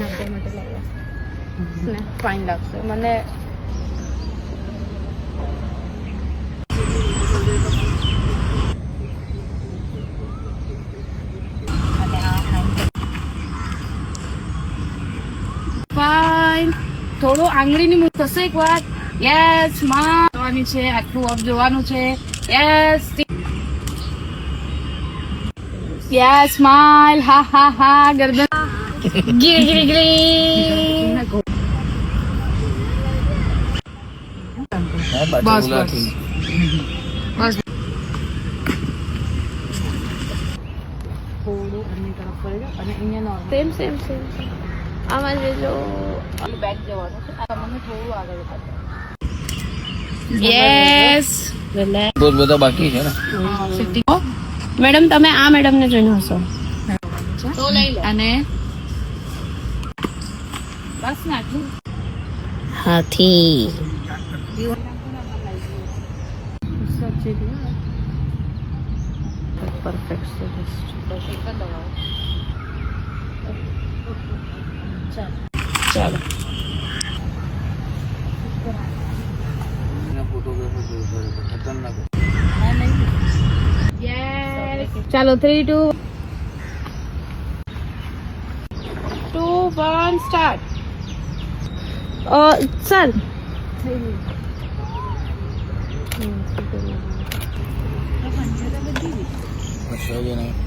નાખવા માટે લાવ્યા ને ફાઇન લાગશે મને. ફાઇન. થોડું આંગળીની મું થશે એક વાર. યસ માં જોવાની છે, આટલું અપ જોવાનું છે. Yes yes smile. હા હા હા ગરદન ગીરી ગીરી ગીરી. બસ બસ બસ. થોડું એની તરફ કરી દો અને અહીંયા સેમ સેમ સેમ આમાં જો બેક જવાનું છે. તમને થોડું આગળ કરો. યસ બહુ બધા બાકી છે ને. મેડમ તમે આ મેડમ ને જોઈને હસો તો લઈ લો અને બસ નાખું હાથી પરફેક્ટ છે. બસ એક જ દબાવો. ચાલો ચાલો 3 2 2 1 સ્ટાર્ટ. સર બધી